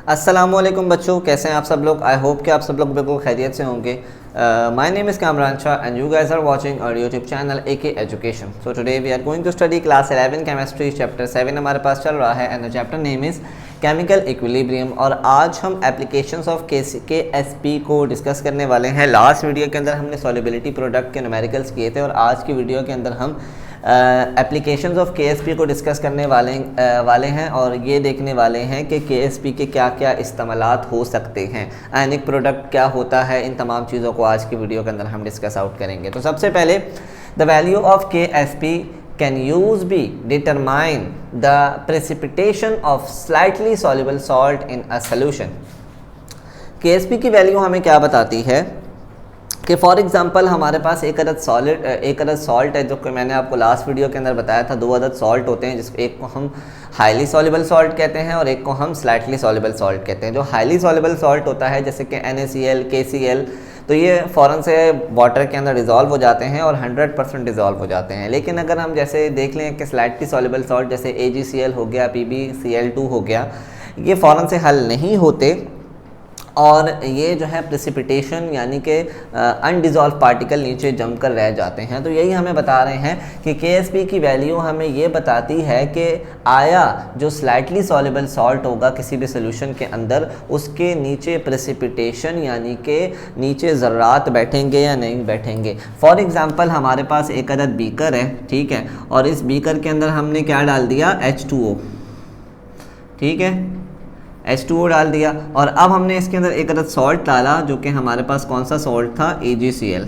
अस्सलामुअलैकुम बच्चों, कैसे हैं आप सब लोग। आई होप कि आप सब लोग बिल्कुल खैरियत से होंगे। My name is Kamran Shah and you guys are watching our YouTube channel AK education. So today we are going to study class 11 chemistry chapter 7 हमारे पास चल रहा है and the chapter name is chemical equilibrium. और आज हम एप्लीकेशंस ऑफ KSP को discuss करने वाले हैं। लास्ट वीडियो के अंदर हमने सॉल्युबिलिटी प्रोडक्ट के न्यूमेरिकल्स किए थे और आज की वीडियो के अंदर हम एप्लीकेशंस ऑफ KSP को डिस्कस करने वाले हैं और ये देखने वाले हैं कि KSP के क्या क्या इस्तेमालात हो सकते हैं, आयनिक प्रोडक्ट क्या होता है। इन तमाम चीज़ों को आज की वीडियो के अंदर हम डिस्कस आउट करेंगे। तो सबसे पहले the value of KSP can use be determine the precipitation of slightly soluble salt in a solution। KSP की वैल्यू हमें क्या बताती है कि फॉर एग्जांपल हमारे पास एक अदद सॉल्ट है, जो कि मैंने आपको लास्ट वीडियो के अंदर बताया था। दो अदद सॉल्ट होते हैं, जिसको एक को हम हाईली सॉल्युबल सॉल्ट कहते हैं और एक को हम स्लाइटली सॉल्युबल सॉल्ट कहते हैं। जो हाईली सॉल्युबल सॉल्ट होता है जैसे कि NaCl, KCl, तो ये फ़ौरन से वाटर के अंदर डिज़ोल्व हो जाते हैं और 100% डिज़ोल्व हो जाते हैं। लेकिन अगर हम जैसे देख लें कि स्लाइटली सॉल्युबल सॉल्ट जैसे AgCl हो गया, PbCl2 हो गया, ये फ़ौरन से हल नहीं होते और ये जो है प्रेसिपिटेशन यानी कि अनडिज़ोल्व पार्टिकल नीचे जम कर रह जाते हैं। तो यही हमें बता रहे हैं कि KSP की वैल्यू हमें ये बताती है कि आया जो स्लाइटली सॉल्युबल सॉल्ट होगा किसी भी सोल्यूशन के अंदर, उसके नीचे प्रेसिपिटेशन यानी कि नीचे ज़र्रात बैठेंगे या नहीं बैठेंगे। फॉर एग्ज़ाम्पल हमारे पास एक अदद बीकर है, ठीक है, और इस बीकर के अंदर हमने क्या डाल दिया, H2O, ठीक है, H2O डाल दिया। और अब हमने इसके अंदर एक अदद सॉल्ट डाला, जो कि हमारे पास कौन सा सॉल्ट था, AgCl,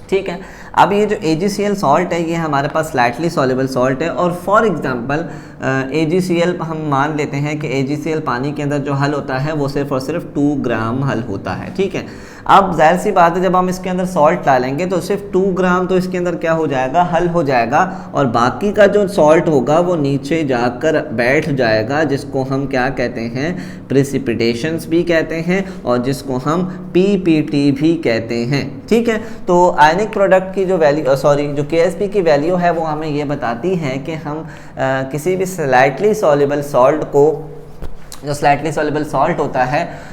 ठीक है। अब ये जो AgCl सॉल्ट है ये हमारे पास स्लाइटली सॉल्युबल सॉल्ट है और फॉर एग्जांपल AgCl हम मान लेते हैं कि AgCl पानी के अंदर जो हल होता है वो सिर्फ और सिर्फ 2 ग्राम हल होता है, ठीक है। अब जाहिर सी बात है जब हम इसके अंदर सॉल्ट डालेंगे तो सिर्फ 2 ग्राम तो इसके अंदर क्या हो जाएगा, हल हो जाएगा और बाकी का जो सॉल्ट होगा वो नीचे जाकर बैठ जाएगा, जिसको हम क्या कहते हैं, प्रेसिपिटेशंस भी कहते हैं और जिसको हम PPT भी कहते हैं, ठीक है। तो आयनिक प्रोडक्ट की जो वैल्यू जो KSP की वैल्यू है वो हमें ये बताती है कि हम किसी भी स्लाइटली सॉल्युबल सॉल्ट को, जो स्लाइटली सॉल्युबल सॉल्ट होता है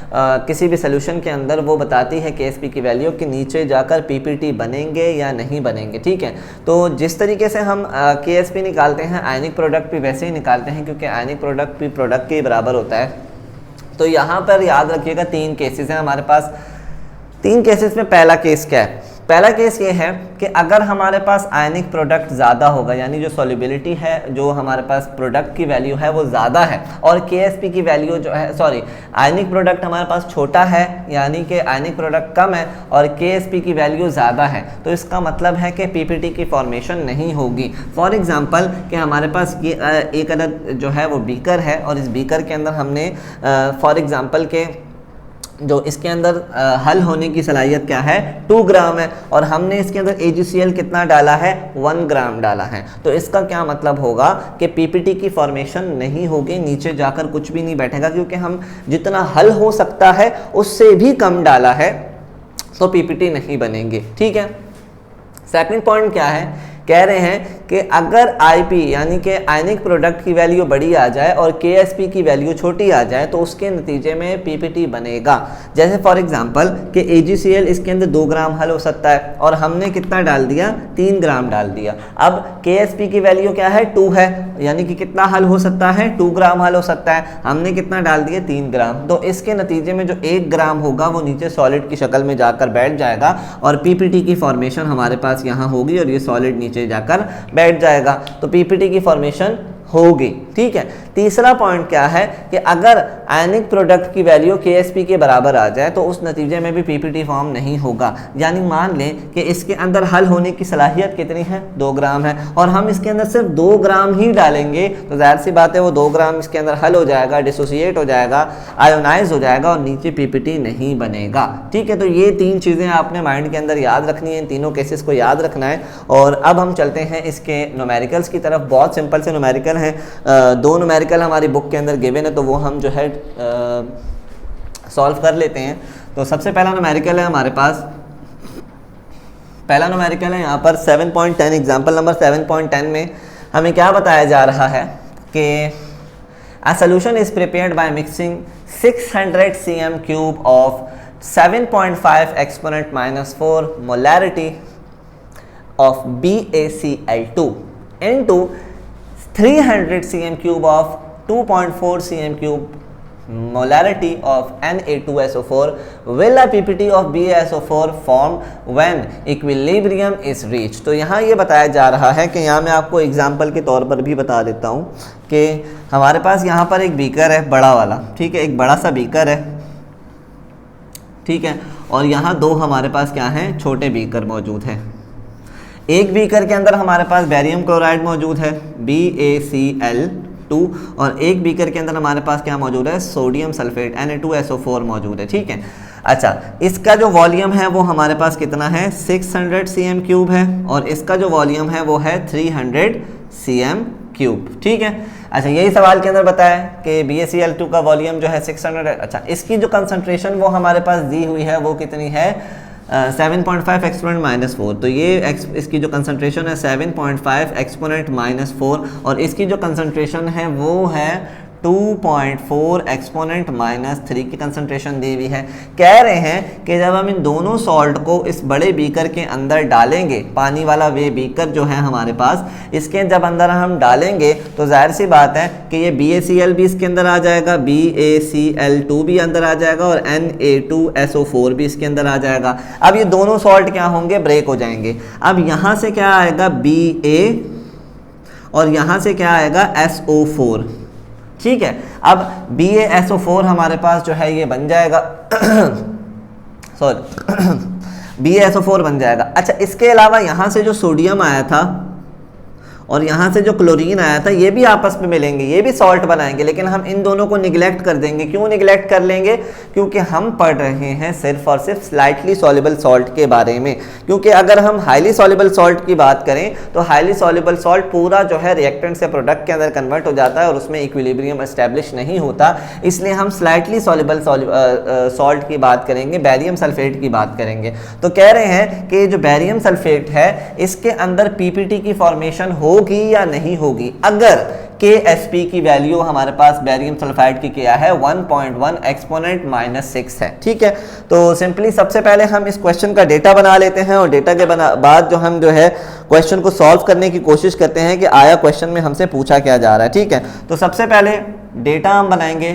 किसी भी सोल्यूशन के अंदर, वो बताती है KSP की वैल्यू कि नीचे जाकर PPT बनेंगे या नहीं बनेंगे, ठीक है। तो जिस तरीके से हम KSP निकालते हैं आयनिक प्रोडक्ट भी वैसे ही निकालते हैं, क्योंकि आयनिक प्रोडक्ट भी प्रोडक्ट के बराबर होता है। तो यहाँ पर याद रखिएगा 3 केसेस हैं हमारे पास। 3 केसेस में पहला केस क्या है, पहला केस ये है कि अगर हमारे पास आयनिक प्रोडक्ट ज़्यादा होगा, यानी जो सॉल्युबिलिटी है, जो हमारे पास प्रोडक्ट की वैल्यू है वो ज़्यादा है और KSP की वैल्यू जो है आयनिक प्रोडक्ट हमारे पास छोटा है, यानी कि आयनिक प्रोडक्ट कम है और KSP की वैल्यू ज़्यादा है, तो इसका मतलब है कि PPT की फॉर्मेशन नहीं होगी। फॉर एग्ज़ाम्पल कि हमारे पास ये एक अदद जो है वो बीकर है और इस बीकर के अंदर हमने फॉर एग्ज़ाम्पल के जो इसके अंदर हल होने की सलाहियत क्या है, 2 ग्राम है और हमने इसके अंदर AgCl कितना डाला है, 1 ग्राम डाला है। तो इसका क्या मतलब होगा कि PPT की फॉर्मेशन नहीं होगी, नीचे जाकर कुछ भी नहीं बैठेगा, क्योंकि हम जितना हल हो सकता है उससे भी कम डाला है, तो PPT नहीं बनेंगे, ठीक है। सेकंड पॉइंट क्या है, कह रहे हैं कि अगर IP यानी कि आयनिक प्रोडक्ट की वैल्यू बड़ी आ जाए और KSP की वैल्यू छोटी आ जाए तो उसके नतीजे में PPT बनेगा। जैसे फॉर एग्जांपल कि AgCl इसके अंदर 2 ग्राम हल हो सकता है और हमने कितना डाल दिया, 3 ग्राम डाल दिया। अब KSP की वैल्यू क्या है, 2 है, यानी कि कितना हल हो सकता है, 2 ग्राम हल हो सकता है, हमने कितना डाल दिया, 3 ग्राम। तो इसके नतीजे में जो 1 ग्राम होगा वो नीचे सॉलिड की शक्ल में जाकर बैठ जाएगा और PPT की फॉर्मेशन हमारे पास यहाँ होगी और ये सॉलिड नीचे जाकर बैठ जाएगा, तो PPT की फॉर्मेशन होगी, ठीक है। तीसरा पॉइंट क्या है कि अगर आयनिक प्रोडक्ट की वैल्यू KSP के बराबर आ जाए तो उस नतीजे में भी PPT फॉर्म नहीं होगा। यानी मान लें कि इसके अंदर हल होने की सलाहियत कितनी है, 2 ग्राम है और हम इसके अंदर सिर्फ 2 ग्राम ही डालेंगे, तो जाहिर सी बात है वो 2 ग्राम इसके अंदर हल हो जाएगा, डिसोसिएट हो जाएगा, आयोनाइज हो जाएगा और नीचे PPT नहीं बनेगा, ठीक है। तो ये 3 चीज़ें आपने माइंड के अंदर याद रखनी है, इन तीनों केसेस को याद रखना है। और अब हम चलते हैं इसके न्यूमेरिकल्स की तरफ। बहुत सिंपल से न्यूमेरिकल है, 2 न्यूमेरिकल हमारी बुक के अंदर गिवन है, तो वो हम जो है सॉल्व कर लेते हैं। तो सबसे पहला न्यूमेरिकल है हमारे पास, पहला न्यूमेरिकल है यहाँ पर 7.10, एग्जाम्पल नंबर 7.10 में हमें क्या बताया जा रहा है कि A solution is prepared by mixing 600 cm cube of 7.5 exponent minus 4 molarity of BaCl2 into 300 cm cube of 2.4 cm cube molarity of Na2SO4. Will a PPT of BaSO4 form when equilibrium is reached? तो यहाँ ये बताया जा रहा है कि यहाँ मैं आपको एग्जाम्पल के तौर पर भी बता देता हूँ कि हमारे पास यहाँ पर एक बीकर है बड़ा वाला, ठीक है, एक बड़ा सा बीकर है, ठीक है, और यहाँ दो हमारे पास क्या हैं, छोटे बीकर मौजूद हैं। एक बीकर के अंदर हमारे पास बेरियम क्लोराइड मौजूद है BaCl2 और एक बीकर के अंदर हमारे पास क्या मौजूद है, सोडियम सल्फेट Na2SO4 मौजूद है, ठीक है। अच्छा, इसका जो वॉल्यूम है वो हमारे पास कितना है, 600 cm क्यूब है और इसका जो वॉल्यूम है वो है 300 cm क्यूब, ठीक है। अच्छा, यही सवाल के अंदर बताया कि BaCl2 का वॉल्यूम जो है 600 है। अच्छा, इसकी जो कंसंट्रेशन वो हमारे पास दी हुई है वो कितनी है, 7.5 एक्सपोनेंट माइनस 4। तो ये इसकी जो कंसंट्रेशन है 7.5 एक्सपोनेंट माइनस 4 और इसकी जो कंसंट्रेशन है वो है 2.4 एक्सपोनेंट माइनस 3 की कंसंट्रेशन दी हुई है। कह रहे हैं कि जब हम इन दोनों सॉल्ट को इस बड़े बीकर के अंदर डालेंगे, पानी वाला वे बीकर जो है हमारे पास, इसके जब अंदर हम डालेंगे तो जाहिर सी बात है कि ये BaCl भी इसके अंदर आ जाएगा, BaCl2 भी अंदर आ जाएगा और Na2SO4 भी इसके अंदर आ जाएगा। अब ये दोनों सॉल्ट क्या होंगे, ब्रेक हो जाएंगे। अब यहाँ से क्या आएगा, Ba और यहाँ से क्या आएगा, SO4, ठीक है। अब BaSO4 हमारे पास जो है ये बन जाएगा सॉरी BaSO4 बन जाएगा। अच्छा, इसके अलावा यहाँ से जो सोडियम आया था और यहाँ से जो क्लोरीन आया था ये भी आपस में मिलेंगे, ये भी सॉल्ट बनाएंगे, लेकिन हम इन दोनों को निगलेक्ट कर देंगे। क्यों निगलेक्ट कर लेंगे, क्योंकि हम पढ़ रहे हैं सिर्फ और सिर्फ स्लाइटली सॉल्युबल सॉल्ट के बारे में। क्योंकि अगर हम हाईली सॉल्युबल सॉल्ट की बात करें तो हाईली सॉल्युबल सॉल्ट पूरा जो है रिएक्टेंट से प्रोडक्ट के अंदर कन्वर्ट हो जाता है और उसमें इक्विलिब्रियम एस्टेब्लिश नहीं होता, इसलिए हम स्लाइटली सॉल्युबल सॉल्ट की बात करेंगे, बैरियम सल्फेट की बात करेंगे। तो कह रहे हैं कि जो बैरियम सल्फेट है इसके अंदर PPT की फॉर्मेशन होगी या नहीं होगी अगर KSP की वैल्यू हमारे पास बैरियम सल्फाइड की क्या है, 1.1 एक्सपोनेंट माइनस 6 है, ठीक है। तो सिंपली सबसे पहले हम इस क्वेश्चन का डेटा बना लेते हैं और डेटा के बाद जो हम जो है क्वेश्चन को सॉल्व करने की कोशिश करते हैं कि आया क्वेश्चन में हमसे पूछा क्या जा रहा है, ठीक है। तो सबसे पहले डेटा हम बनाएंगे।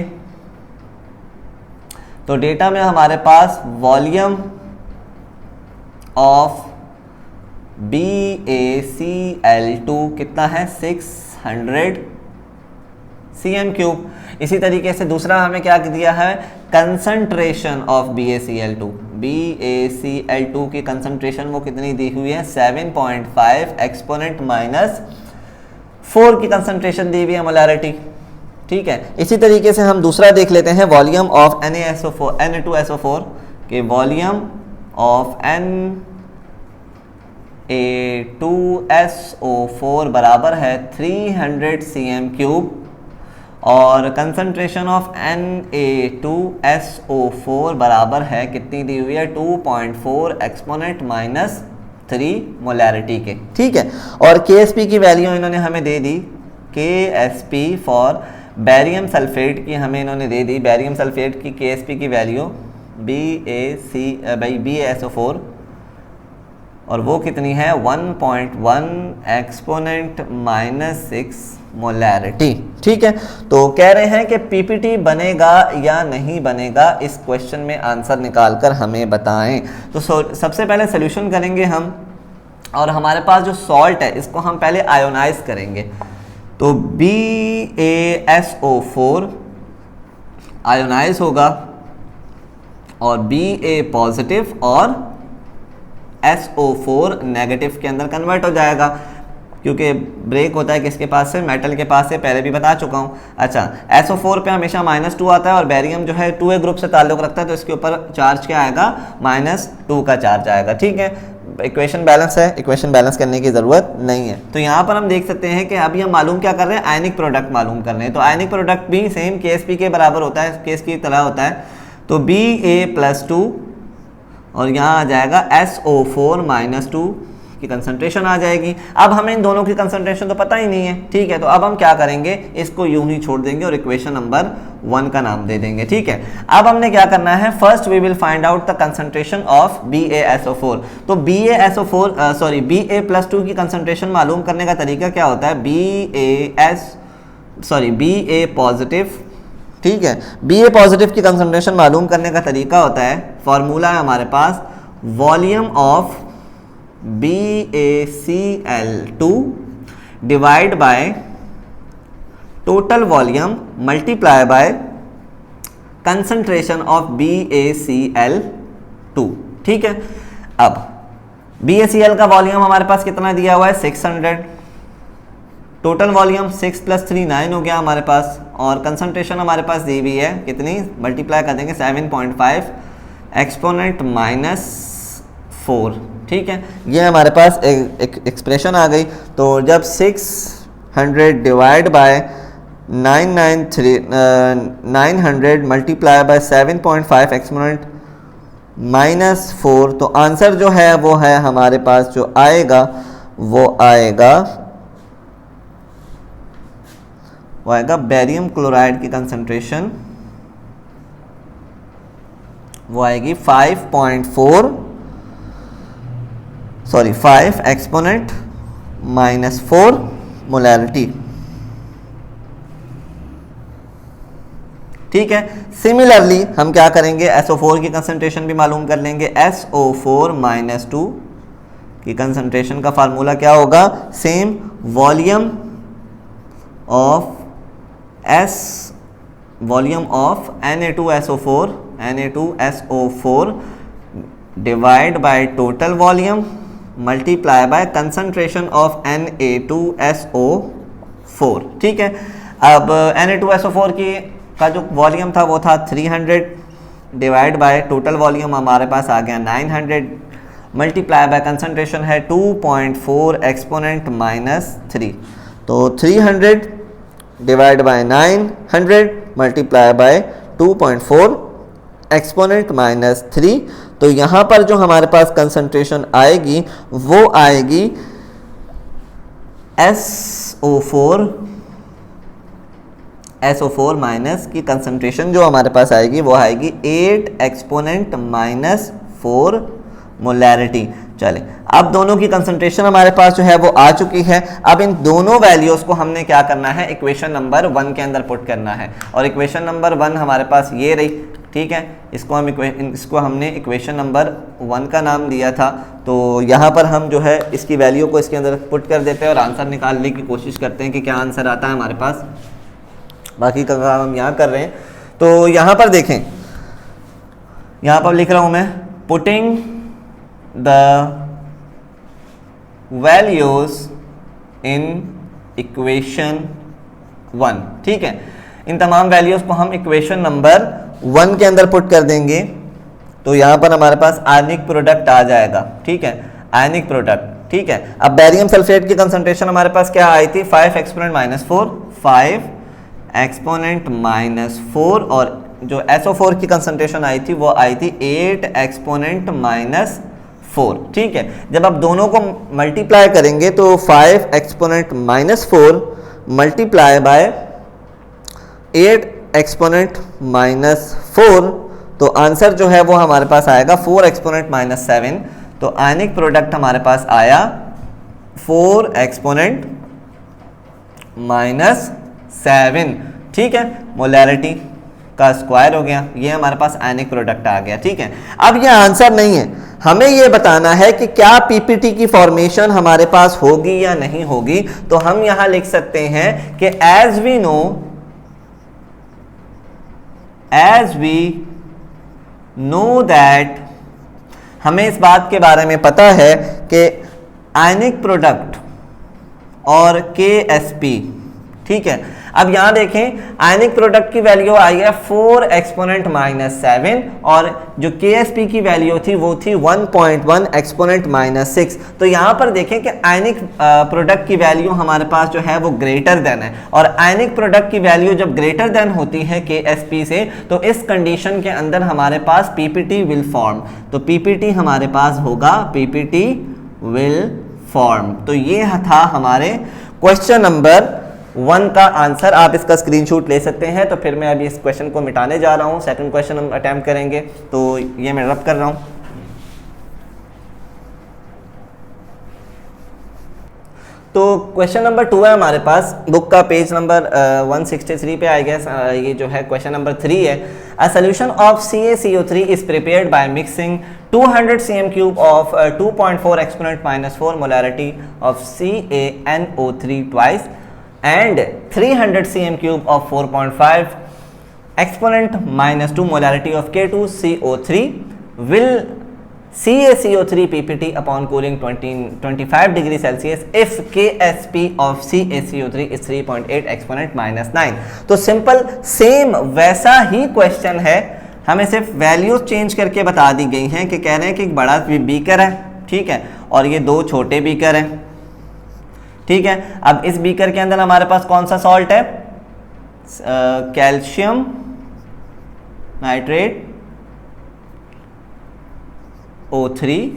तो डेटा में हमारे पास वॉल्यूम ऑफ BaCl2 कितना है, 600 cm क्यूब। इसी तरीके से दूसरा हमें क्या दिया है, कंसंट्रेशन ऑफ BaCl2। BaCl2 की कंसंट्रेशन वो कितनी दी हुई है, 7.5 एक्सपोनेंट माइनस 4 की कंसंट्रेशन दी हुई है, मोलारिटी, ठीक है। इसी तरीके से हम दूसरा देख लेते हैं, वॉल्यूम ऑफ Na2SO4 के वॉल्यूम ऑफ Na2SO4 बराबर है 300 cm क्यूब और कंसंट्रेशन ऑफ Na2SO4 बराबर है कितनी दी हुई है, 2.4 एक्सपोनेंट माइनस 3 मोलैरिटी के, ठीक है। और KSP की वैल्यू इन्होंने हमें दे दी, KSP फॉर बैरियम सल्फेट की हमें इन्होंने दे दी, बैरियम सल्फेट की KSP की वैल्यू BaSO4 और वो कितनी है, 1.1 एक्सपोनेंट माइनस 6 मोलैरिटी, ठीक है। तो कह रहे हैं कि PPT बनेगा या नहीं बनेगा, इस क्वेश्चन में आंसर निकालकर हमें बताएं। तो सबसे पहले सोल्यूशन करेंगे हम और हमारे पास जो सॉल्ट है इसको हम पहले आयोनाइज करेंगे। तो BaSO4 आयोनाइज होगा और Ba पॉजिटिव और SO4 नेगेटिव के अंदर कन्वर्ट हो जाएगा, क्योंकि ब्रेक होता है किसके पास से, मेटल के पास से, पहले भी बता चुका हूँ। अच्छा, SO4 पे हमेशा -2 आता है और बैरियम जो है 2A ग्रुप से ताल्लुक़ रखता है, तो इसके ऊपर चार्ज क्या आएगा, -2 का चार्ज आएगा, ठीक है। इक्वेशन बैलेंस है, इक्वेशन बैलेंस करने की ज़रूरत नहीं है। तो यहाँ पर हम देख सकते हैं कि अभी हम मालूम क्या कर रहे हैं, आयनिक प्रोडक्ट मालूम कर रहे हैं। तो आयनिक प्रोडक्ट भी सेम KSP के बराबर होता है, केस की तरह होता है। तो Ba+2 और यहाँ आ जाएगा SO4 -2 की कंसंट्रेशन आ जाएगी। अब हमें इन दोनों की कंसंट्रेशन तो पता ही नहीं है, ठीक है, तो अब हम क्या करेंगे, इसको यूं ही छोड़ देंगे और इक्वेशन नंबर 1 का नाम दे देंगे, ठीक है। अब हमने क्या करना है, first we will find out the concentration of BaSO4। तो Ba+2 की कंसंट्रेशन मालूम करने का तरीका क्या होता है, Ba पॉजिटिव, ठीक है, Ba पॉजिटिव की कंसंट्रेशन मालूम करने का तरीका होता है, फॉर्मूला है हमारे पास volume of BaCl2 divide by total volume multiply by concentration of BaCl2, ठीक है। अब BaCl का वॉल्यूम हमारे पास कितना दिया हुआ है, 600, टोटल वॉल्यूम 6 + 3 9 हो गया हमारे पास, और कंसंट्रेशन हमारे पास दी हुई है कितनी, मल्टीप्लाई कर देंगे 7.5 एक्सपोनेंट -4, ठीक है। ये हमारे पास एक एक्सप्रेशन आ गई। तो जब 600 divide by 900 multiply by 7.5 exponent -4, तो आंसर जो है वो है हमारे पास जो आएगा वो आएगा बेरियम क्लोराइड की कंसंट्रेशन, वो आएगी 5 एक्सपोनेंट -4 मोलैरिटी, ठीक है। सिमिलरली हम क्या करेंगे, SO4 की कंसंट्रेशन भी मालूम कर लेंगे। SO4 -2 की कंसंट्रेशन का फार्मूला क्या होगा, same volume of Na2SO4 divide by total volume multiply by concentration of Na2SO4, ठीक है। अब Na2SO4 का जो वॉल्यूम था वो था 300 डिवाइड बाय टोटल वॉल्यूम हमारे पास आ गया 900 मल्टीप्लाई बाय कंसंट्रेशन है 2.4 एक्सपोनेंट -3, तो 300 divide by 900 multiply by 2.4 exponent -3। तो यहाँ पर जो हमारे पास कंसंट्रेशन आएगी वो आएगी SO4 माइनस की कंसंट्रेशन जो हमारे पास आएगी वो आएगी 8 एक्सपोनेंट -4 मोलैरिटी। चले, अब दोनों की कंसंट्रेशन हमारे पास जो है वो आ चुकी है। अब इन दोनों वैल्यूज को हमने क्या करना है, इक्वेशन नंबर 1 के अंदर पुट करना है, और इक्वेशन नंबर 1 हमारे पास ये रही, ठीक है। इसको हमने इक्वेशन नंबर 1 का नाम दिया था। तो यहाँ पर हम जो है इसकी वैल्यू को इसके अंदर पुट कर देते हैं और आंसर निकालने की कोशिश करते हैं कि क्या आंसर आता है हमारे पास। बाकी का काम हम यहाँ कर रहे हैं। तो यहाँ पर देखें, यहाँ पर लिख रहा हूँ मैं, putting the values in equation 1, ठीक है। इन तमाम वैल्यूज को हम इक्वेशन नंबर 1 के अंदर पुट कर देंगे। तो यहाँ पर हमारे पास आयनिक प्रोडक्ट आ जाएगा, ठीक है, आयनिक प्रोडक्ट, ठीक है। अब बेरियम सल्फेट की कंसंट्रेशन हमारे पास क्या आई थी, 5 एक्सपोनेंट -4, और जो SO4 की कंसंट्रेशन आई थी वो आई थी 8 एक्सपोनेंट -4, ठीक है। जब आप दोनों को मल्टीप्लाई करेंगे तो 5 एक्सपोनेंट -4 मल्टीप्लाई बाय 8 एक्सपोनेंट -4, तो आंसर जो है वो हमारे पास आएगा 4 एक्सपोनेंट -7। तो आयनिक प्रोडक्ट हमारे पास आया 4 एक्सपोनेंट -7, ठीक है। मोलैरिटी का स्क्वायर हो गया, ये हमारे पास आयनिक प्रोडक्ट आ गया, ठीक है। अब ये आंसर नहीं है, हमें ये बताना है कि क्या पीपीटी की फॉर्मेशन हमारे पास होगी या नहीं होगी। तो हम यहां लिख सकते हैं कि एज वी नो दैट, हमें इस बात के बारे में पता है कि आयनिक प्रोडक्ट और KSP, ठीक है। अब यहां देखें, आयनिक प्रोडक्ट की वैल्यू आई है 4 एक्सपोनेंट -7, और जो KSP की वैल्यू थी वो थी 1.1 एक्सपोनेंट -6। तो यहां पर देखें कि आयनिक प्रोडक्ट की वैल्यू हमारे पास जो है वो ग्रेटर देन है, और आयनिक प्रोडक्ट की वैल्यू जब ग्रेटर देन होती है KSP से, तो इस कंडीशन के अंदर हमारे पास PPT विल फॉर्म। तो PPT हमारे पास होगा, PPT विल फॉर्म। तो ये था हमारे क्वेश्चन नंबर 1 का आंसर। आप इसका स्क्रीनशॉट ले सकते हैं। तो फिर मैं अभी इस क्वेश्चन को मिटाने जा रहा हूँ, सेकंड क्वेश्चन हम अटेम्प्ट करेंगे। तो ये मैं रब कर रहा हूँ। तो क्वेश्चन नंबर 2 है हमारे पास, बुक का पेज नंबर 163 पे आई गेस। ये जो है क्वेश्चन नंबर 3 है। A solution of CaCO3 is prepared by mixing 200 cm³ of 2.4 exponent -4 molarity of CaNO3 twice and 300 cm³ of 4.5 exponent -2 molarity of K2CO3 will CaCO3 ppt upon cooling 25 degree Celsius if Ksp of CaCO3 is 3.8 exponent -9। तो simple same वैसा ही question है, हमें सिर्फ values change करके बता दी गई हैं कि कह रहे हैं कि एक बड़ा बीकर है, ठीक है, और ये 2 छोटे बीकर हैं, ठीक है। अब इस बीकर के अंदर हमारे पास कौन सा सॉल्ट है? कैल्शियम नाइट्रेट O3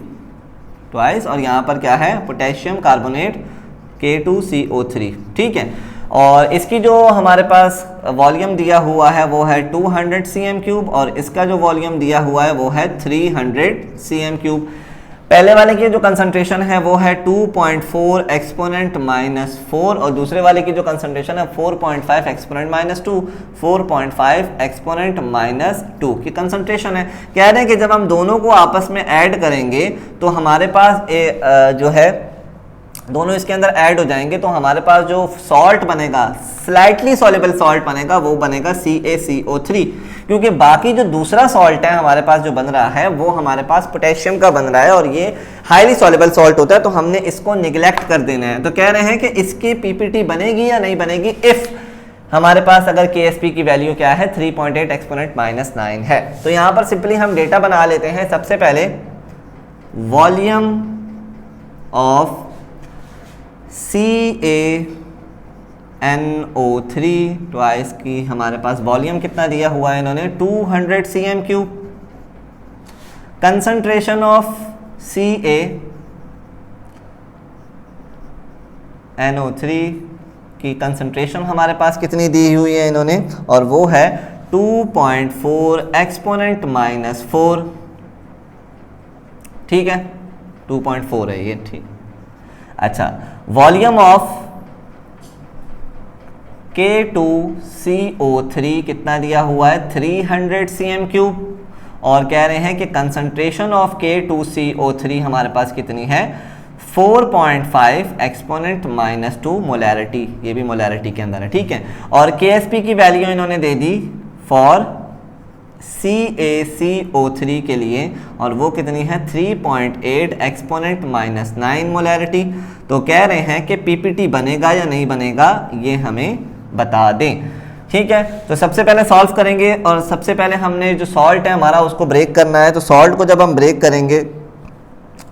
ट्वाइस, और यहाँ पर क्या है? पोटेशियम कार्बोनेट K2CO3, ठीक है। और इसकी जो हमारे पास वॉल्यूम दिया हुआ है वो है 200 cm³, और इसका जो वॉल्यूम दिया हुआ है वो है 300 cm³। पहले वाले की जो कंसंट्रेशन है वो है 2.4 एक्सपोनेंट -4, और दूसरे वाले की जो कंसंट्रेशन है 4.5 एक्सपोनेंट -2, 4.5 एक्सपोनेंट -2 की कंसंट्रेशन है। कह रहे हैं कि जब हम दोनों को आपस में ऐड करेंगे तो हमारे पास जो है दोनों इसके अंदर ऐड हो जाएंगे, तो हमारे पास जो सॉल्ट बनेगा, स्लाइटली सॉल्युबल सॉल्ट बनेगा, वो बनेगा CaCO3, क्योंकि बाकी जो दूसरा सॉल्ट है हमारे पास जो बन रहा है वो हमारे पास पोटेशियम का बन रहा है, और ये हाईली सॉल्युबल सॉल्ट होता है, तो हमने इसको निगलेक्ट कर देना है। तो कह रहे हैं कि इसकी पीपीटी बनेगी या नहीं बनेगी इफ हमारे पास अगर Ksp की वैल्यू क्या है? 3.8 एक्सपोनेंट -9 है। तो यहाँ पर सिंपली हम डेटा बना लेते हैं। सबसे पहले वॉल्यूम ऑफ CaNO3 ट्वाइस की हमारे पास वॉल्यूम कितना दिया हुआ है इन्होंने? 200 cm³। कंसंट्रेशन ऑफ CaNO3 की कंसंट्रेशन हमारे पास कितनी दी हुई है इन्होंने? और वो है 2.4 एक्सपोनेंट -4, ठीक है, 2.4 है ये, ठीक। अच्छा, वॉल्यूम ऑफ K2CO3 कितना दिया हुआ है? 300 cm³, और कह रहे हैं कि कंसंट्रेशन ऑफ K2CO3 हमारे पास कितनी है? 4.5 एक्सपोनेंट -2 मोलैरिटी, ये भी मोलैरिटी के अंदर है, ठीक है। और Ksp की वैल्यू इन्होंने दे दी फॉर CaCO3 के लिए, और वो कितनी है? 3.8 एक्सपोनेंट -9 मोलैरिटी। तो कह रहे हैं कि पीपीटी बनेगा या नहीं बनेगा, ये हमें बता दें, ठीक है। तो सबसे पहले सॉल्व करेंगे, और सबसे पहले हमने जो सॉल्ट है हमारा उसको ब्रेक करना है। तो सॉल्ट को जब हम ब्रेक करेंगे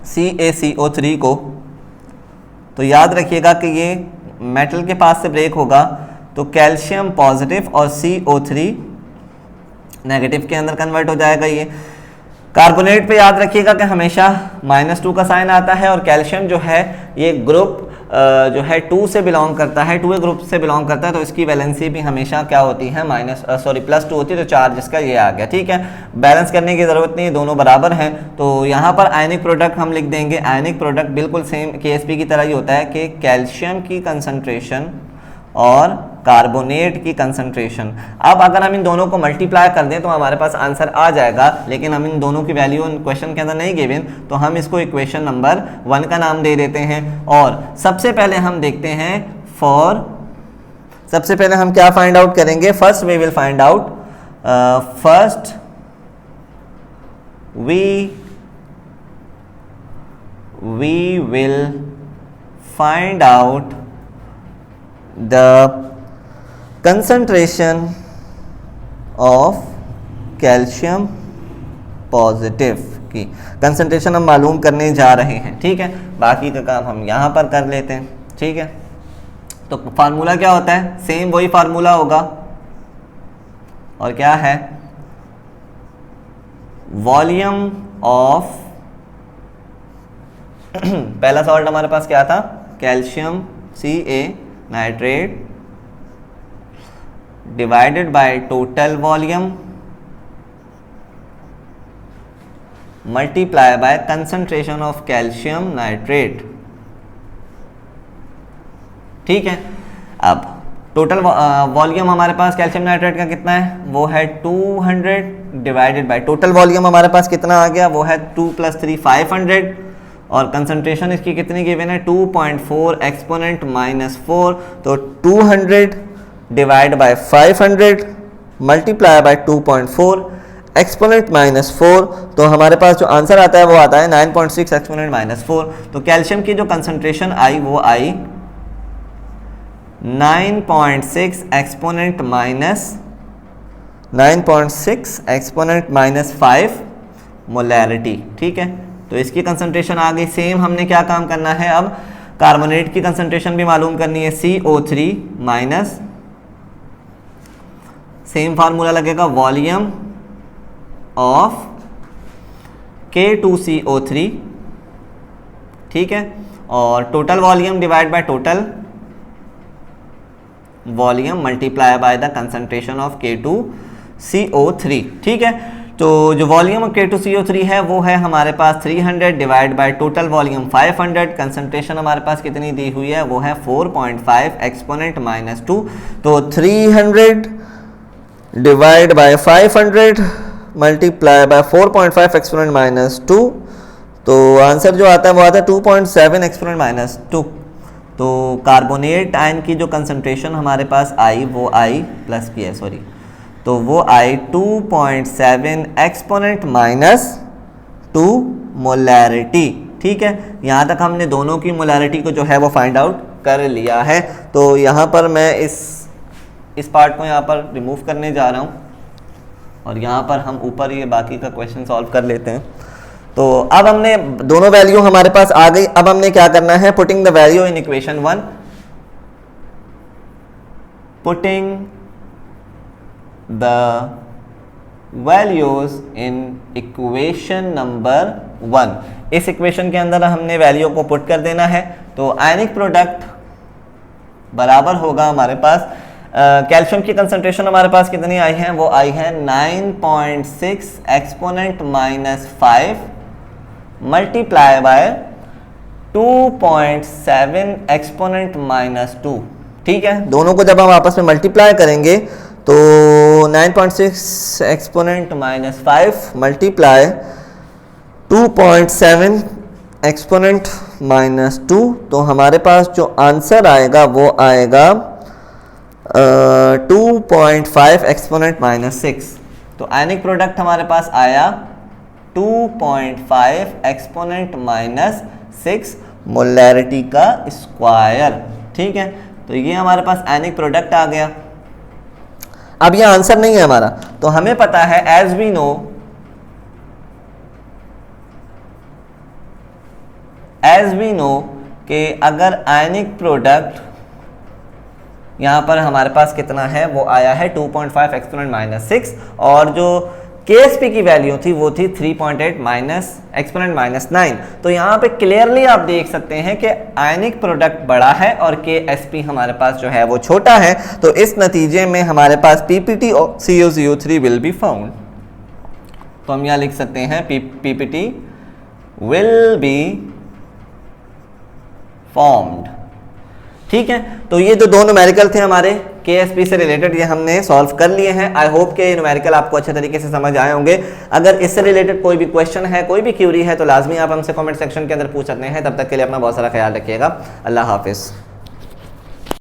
CaCO3 को, तो याद रखिएगा कि ये मेटल के पास से ब्रेक होगा, तो कैल्शियम पॉजिटिव और CO3 नेगेटिव के अंदर कन्वर्ट हो जाएगा। ये कार्बोनेट पे याद रखिएगा कि हमेशा -2 का साइन आता है, और कैल्शियम जो है ये ग्रुप जो है 2 से बिलोंग करता है, 2A ग्रुप से बिलोंग करता है, तो इसकी वैलेंसी भी हमेशा क्या होती है? +2 होती है, तो चार्ज इसका ये आ गया, ठीक है। बैलेंस करने की ज़रूरत नहीं, दोनों बराबर हैं। तो यहाँ पर आयनिक प्रोडक्ट हम लिख देंगे। आयनिक प्रोडक्ट बिल्कुल सेम Ksp की तरह ही होता है कि कैल्शियम की कंसंट्रेशन और कार्बोनेट की कंसंट्रेशन। अब अगर हम इन दोनों को मल्टीप्लाई कर दें तो हमारे पास आंसर आ जाएगा, लेकिन हम इन दोनों की वैल्यू क्वेश्चन के अंदर नहीं गिवन, तो हम इसको इक्वेशन नंबर 1 का नाम दे देते हैं। और सबसे पहले हम देखते हैं सबसे पहले हम क्या फाइंड आउट करेंगे? First we will find out we will find out the concentration of calcium positive की कंसंट्रेशन हम मालूम करने जा रहे हैं, ठीक है। बाकी का काम हम यहाँ पर कर लेते हैं, ठीक है। तो फार्मूला क्या होता है? सेम वही फार्मूला होगा, और क्या है? वॉल्यूम ऑफ पहला सॉल्ट हमारे पास क्या था, calcium Ca nitrate divided by total volume multiply by concentration of calcium nitrate. ठीक है, अब टोटल वॉल्यूम हमारे पास कैल्शियम नाइट्रेट का कितना है, वो है 200 डिवाइडेड बाय टोटल वॉल्यूम हमारे पास कितना आ गया, वो है 2 + 3 500 और कंसंट्रेशन इसकी कितनी गिवन है 2.4 एक्सपोनेंट -4। तो 200 divide by 500 multiply by 2.4 exponent -4। तो हमारे पास जो आंसर आता है वो आता है 9.6 एक्सपोनेंट -4। तो कैल्शियम की जो कंसंट्रेशन आई वो आई 9.6 एक्सपोनेंट -5 मोलैरिटी। ठीक है, तो इसकी कंसंट्रेशन आ गई। सेम हमने क्या काम करना है, अब कार्बोनेट की कंसंट्रेशन भी मालूम करनी है, CO3 माइनस, सेम फार्मूला लगेगा वॉल्यूम ऑफ K2CO3। ठीक है, और total volume divide by total volume multiply by the concentration of K2CO3। ठीक है, तो जो वॉल्यूम ऑफ K2CO3 है वो है हमारे पास 300 divide by total volume 500। Concentration हमारे पास कितनी दी हुई है, वो है 4.5 एक्सपोनेंट -2। तो 300 divide by 500 multiply by 4.5 exponent -2। तो आंसर जो आता है वो आता है 2.7 एक्सपोनेंट -2। तो कार्बोनेट आयन की जो कंसंट्रेशन हमारे पास आई वो आई प्लस की है, सॉरी, तो वो आई 2.7 एक्सपोनेंट -2 मोलैरिटी। ठीक है, यहाँ तक हमने दोनों की मोलैरिटी को जो है वो फाइंड आउट कर लिया है। तो यहाँ पर मैं इस पार्ट को यहाँ पर रिमूव करने जा रहा हूँ और यहाँ पर हम ऊपर ये बाकी का क्वेश्चन सॉल्व कर लेते हैं। तो अब हमने दोनों वैल्यू हमारे पास आ गई। अब हमने क्या करना है, putting the value in equation 1, putting the values in equation number 1। इस इक्वेशन के अंदर हमने वैल्यू को पुट कर देना है। तो आयनिक प्रोडक्ट बराबर होगा हमारे पास, कैल्शियम की कंसंट्रेशन हमारे पास कितनी आई है, वो आई है 9.6 एक्सपोनेंट -5 मल्टीप्लाई बाय 2.7 एक्सपोनेंट -2। ठीक है, दोनों को जब हम आपस में मल्टीप्लाई करेंगे तो 9.6 एक्सपोनेंट -5 मल्टीप्लाई 2.7 एक्सपोनेंट -2। तो हमारे पास जो आंसर आएगा वो आएगा 2.5 एक्सपोनेंट -6। तो आयनिक प्रोडक्ट हमारे पास आया 2.5 एक्सपोनेंट -6 मोलैरिटी का स्क्वायर। ठीक है, तो ये हमारे पास आयनिक प्रोडक्ट आ गया। अब ये आंसर नहीं है हमारा, तो हमें पता है एज वी नो कि अगर आयनिक प्रोडक्ट यहाँ पर हमारे पास कितना है, वो आया है 2.5 एक्सपोनेंट -6 और जो KSP की वैल्यू थी वो थी 3.8 एक्सपोनेंट -9। तो यहाँ पे क्लियरली आप देख सकते हैं कि आयनिक प्रोडक्ट बड़ा है और KSP हमारे पास जो है वो छोटा है। तो इस नतीजे में हमारे पास PPT और CuCO3 विल बी फाउंड। तो हम यहाँ लिख सकते हैं PPT विल बी फॉर्म्ड। ठीक है, तो ये जो दो न्यूमेरिकल थे हमारे KSP से रिलेटेड, ये हमने सॉल्व कर लिए हैं। आई होप के ये न्यूमेरिकल आपको अच्छे तरीके से समझ आए होंगे। अगर इससे रिलेटेड कोई भी क्वेश्चन है, कोई भी क्यूरी है, तो लाजमी आप हमसे कमेंट सेक्शन के अंदर पूछ सकते हैं। तब तक के लिए अपना बहुत सारा ख्याल रखिएगा। अल्लाह हाफिज़।